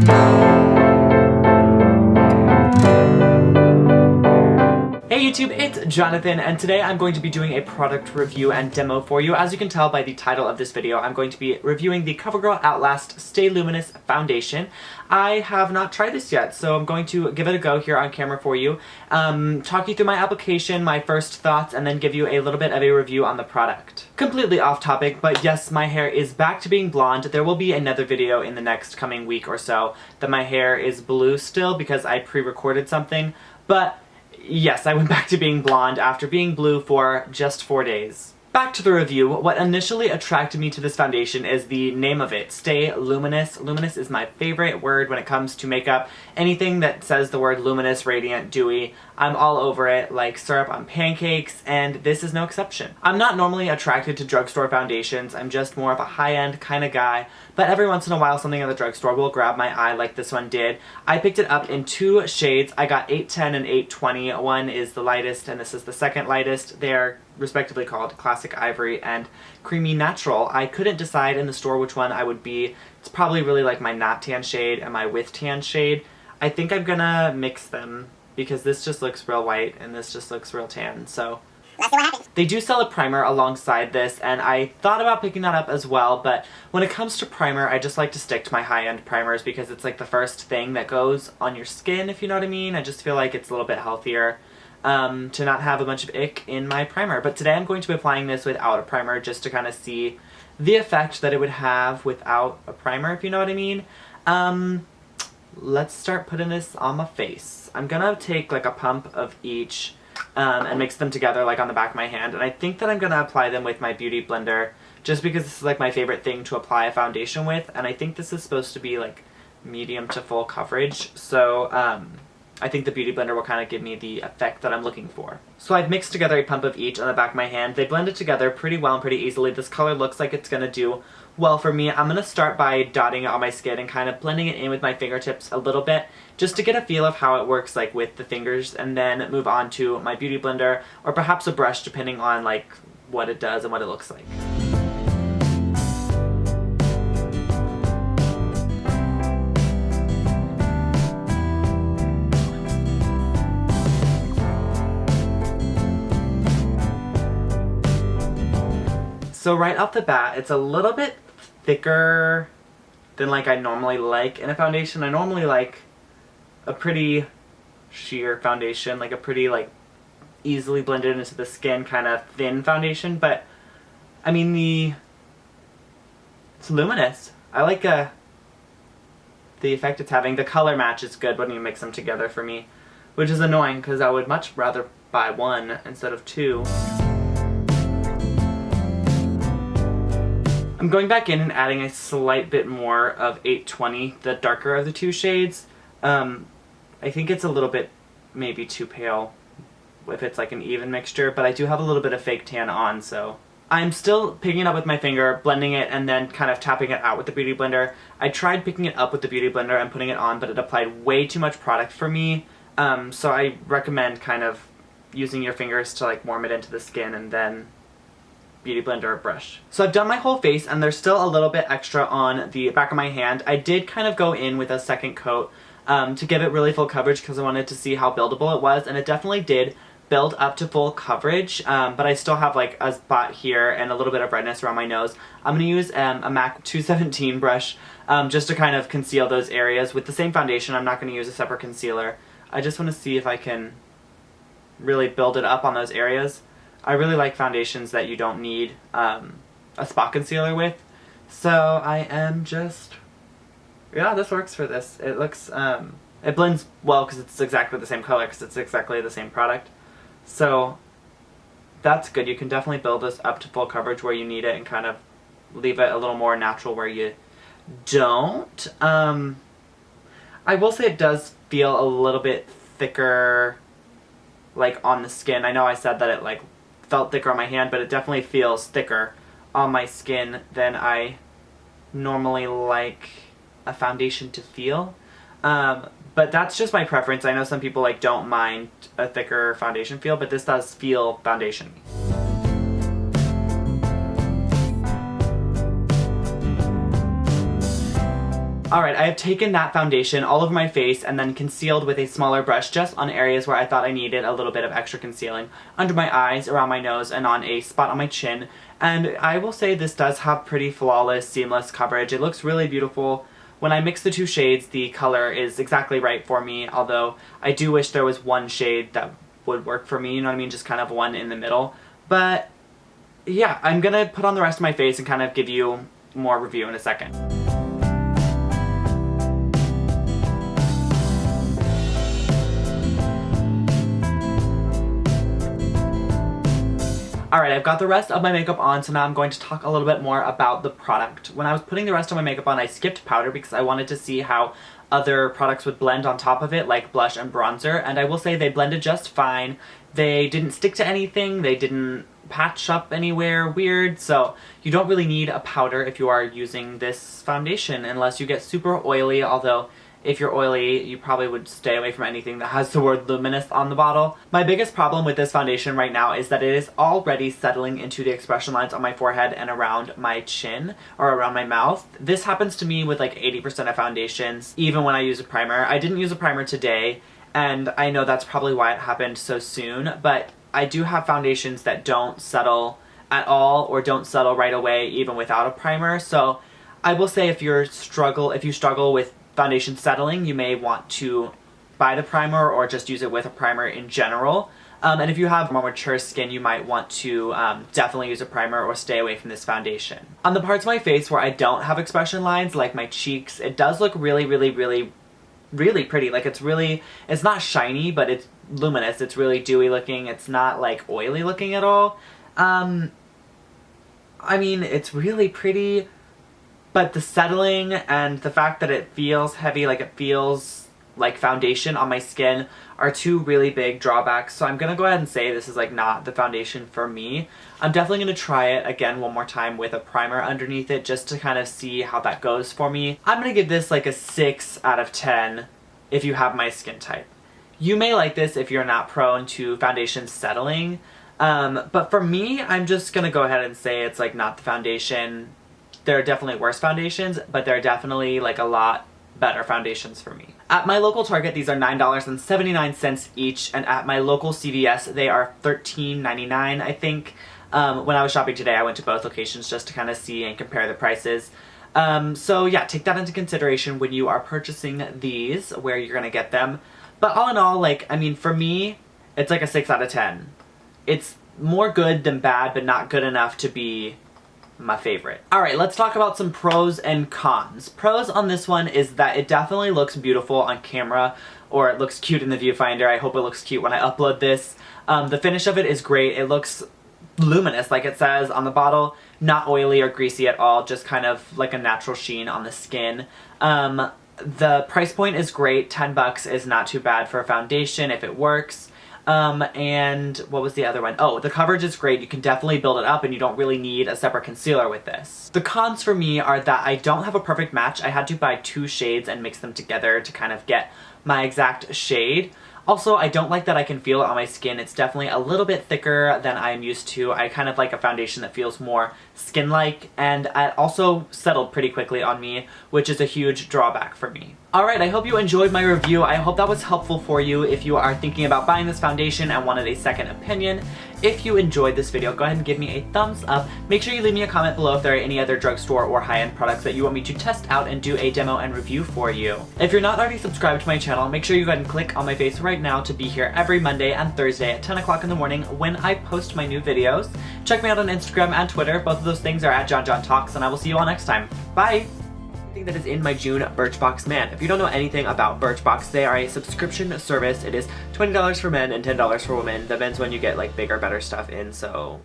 Hey YouTube, it's Jonathan, and today I'm going to be doing a product review and demo for you. As you can tell by the title of this video, I'm going to be reviewing the CoverGirl Outlast Stay Luminous Foundation. I have not tried this yet, so I'm going to give it a go here on camera for you, talk you through my application, my first thoughts, and then give you a little bit of a review on the product. Completely off topic, but yes, my hair is back to being blonde. There will be another video in the next coming week or so that my hair is blue still because I pre-recorded something, but yes, I went back to being blonde after being blue for just 4 days. Back to the review. What initially attracted me to this foundation is the name of it, Stay Luminous. Luminous is my favorite word when it comes to makeup. Anything that says the word luminous, radiant, dewy, I'm all over it, like syrup on pancakes, and this is no exception. I'm not normally attracted to drugstore foundations, I'm just more of a high-end kind of guy, but every once in a while something at the drugstore will grab my eye like this one did. I picked it up in 2 shades. I got 810 and 820. One is the lightest and this is the second lightest. They're respectively called Classic Ivory and Creamy Natural. I couldn't decide in the store which one I would be. It's probably really like my not tan shade and my with tan shade. I think I'm gonna mix them because this just looks real white and this just looks real tan, so let's see what happens. They do sell a primer alongside this, and I thought about picking that up as well, but when it comes to primer, I just like to stick to my high-end primers because it's like the first thing that goes on your skin, if you know what I mean. I just feel like it's a little bit healthier to not have a bunch of ick in my primer. But today I'm going to be applying this without a primer just to kind of see the effect that it would have without a primer, if you know what I mean. Let's start putting this on my face. I'm gonna take like a pump of each and mix them together like on the back of my hand, and I think that I'm gonna apply them with my beauty blender just because this is like my favorite thing to apply a foundation with, and I think this is supposed to be like medium to full coverage, so I think the beauty blender will kind of give me the effect that I'm looking for. So I've mixed together a pump of each on the back of my hand. They blended together pretty well and pretty easily. This color looks like it's gonna do well for me. I'm gonna start by dotting it on my skin and kind of blending it in with my fingertips a little bit just to get a feel of how it works like with the fingers, and then move on to my beauty blender or perhaps a brush depending on like what it does and what it looks like. So right off the bat, it's a little bit thicker than like I normally like in a foundation. I normally like a pretty sheer foundation, like a pretty like easily blended into the skin kind of thin foundation, but I mean it's luminous. I like the effect it's having. The color match is good when you mix them together for me, which is annoying because I would much rather buy one instead of two. I'm going back in and adding a slight bit more of 820, the darker of the two shades. I think it's a little bit maybe too pale if it's like an even mixture, but I do have a little bit of fake tan on, so I'm still picking it up with my finger, blending it, and then kind of tapping it out with the Beauty Blender. I tried picking it up with the Beauty Blender and putting it on, but it applied way too much product for me, so I recommend kind of using your fingers to like warm it into the skin and then Beauty Blender or brush. So I've done my whole face and there's still a little bit extra on the back of my hand. I did kind of go in with a second coat to give it really full coverage because I wanted to see how buildable it was, and it definitely did build up to full coverage, but I still have like a spot here and a little bit of redness around my nose. I'm going to use a MAC 217 brush just to kind of conceal those areas. With the same foundation, I'm not going to use a separate concealer. I just want to see if I can really build it up on those areas. I really like foundations that you don't need a spot concealer with, so I am just, yeah, this works for this. It looks, it blends well because it's exactly the same color because it's exactly the same product, so that's good. You can definitely build this up to full coverage where you need it and kind of leave it a little more natural where you don't. I will say it does feel a little bit thicker like on the skin. I know I said that it like felt thicker on my hand, but it definitely feels thicker on my skin than I normally like a foundation to feel. But that's just my preference. I know some people like don't mind a thicker foundation feel, but this does feel foundation. Alright, I have taken that foundation all over my face and then concealed with a smaller brush just on areas where I thought I needed a little bit of extra concealing. Under my eyes, around my nose, and on a spot on my chin. And I will say this does have pretty flawless, seamless coverage. It looks really beautiful. When I mix the two shades, the color is exactly right for me, although I do wish there was one shade that would work for me, you know what I mean? Just kind of one in the middle. But yeah, I'm gonna put on the rest of my face and kind of give you more review in a second. Alright, I've got the rest of my makeup on, so now I'm going to talk a little bit more about the product. When I was putting the rest of my makeup on, I skipped powder because I wanted to see how other products would blend on top of it, like blush and bronzer, and I will say they blended just fine. They didn't stick to anything, they didn't patch up anywhere weird, so you don't really need a powder if you are using this foundation unless you get super oily, although if you're oily, you probably would stay away from anything that has the word luminous on the bottle. My biggest problem with this foundation right now is that it is already settling into the expression lines on my forehead and around my chin, or around my mouth. This happens to me with like 80% of foundations, even when I use a primer. I didn't use a primer today, and I know that's probably why it happened so soon, but I do have foundations that don't settle at all, or don't settle right away even without a primer, so I will say if you struggle with foundation settling, you may want to buy the primer or just use it with a primer in general. And if you have more mature skin, you might want to definitely use a primer or stay away from this foundation. On the parts of my face where I don't have expression lines, like my cheeks, it does look really, really, really, really pretty. Like it's not shiny, but it's luminous. It's really dewy looking. It's not like oily looking at all. I mean, it's really pretty. But the settling and the fact that it feels heavy, like it feels like foundation on my skin, are two really big drawbacks. So I'm gonna go ahead and say this is like not the foundation for me. I'm definitely gonna try it again one more time with a primer underneath it just to kind of see how that goes for me. I'm gonna give this like a 6 out of 10 if you have my skin type. You may like this if you're not prone to foundation settling. But for me, I'm just gonna go ahead and say it's like not the foundation. There are definitely worse foundations, but there are definitely like a lot better foundations for me. At my local Target, these are $9.79 each, and at my local CVS, they are $13.99, I think. When I was shopping today, I went to both locations just to kind of see and compare the prices. So yeah, take that into consideration when you are purchasing these, where you're gonna get them. But all in all, like, I mean, for me, it's like a 6 out of 10. It's more good than bad, but not good enough to be my favorite. Alright, let's talk about some pros and cons. Pros on this one is that it definitely looks beautiful on camera, or it looks cute in the viewfinder. I hope it looks cute when I upload this. The finish of it is great. It looks luminous, like it says on the bottle. Not oily or greasy at all, just kind of like a natural sheen on the skin. The price point is great. $10 is not too bad for a foundation if it works. And what was the other one? Oh, the coverage is great. You can definitely build it up and you don't really need a separate concealer with this. The cons for me are that I don't have a perfect match. I had to buy 2 shades and mix them together to kind of get my exact shade. Also, I don't like that I can feel it on my skin. It's definitely a little bit thicker than I'm used to. I kind of like a foundation that feels more skin-like, and it also settled pretty quickly on me, which is a huge drawback for me. Alright, I hope you enjoyed my review. I hope that was helpful for you if you are thinking about buying this foundation and wanted a second opinion. If you enjoyed this video, go ahead and give me a thumbs up. Make sure you leave me a comment below if there are any other drugstore or high-end products that you want me to test out and do a demo and review for you. If you're not already subscribed to my channel, make sure you go ahead and click on my face right now to be here every Monday and Thursday at 10 o'clock in the morning when I post my new videos. Check me out on Instagram and Twitter. Both of those things are at JonJonTalks, and I will see you all next time. Bye! That is in my June Birchbox Man. If you don't know anything about Birchbox, they are a subscription service. It is $20 for men and $10 for women. The men's one you get like bigger, better stuff in, so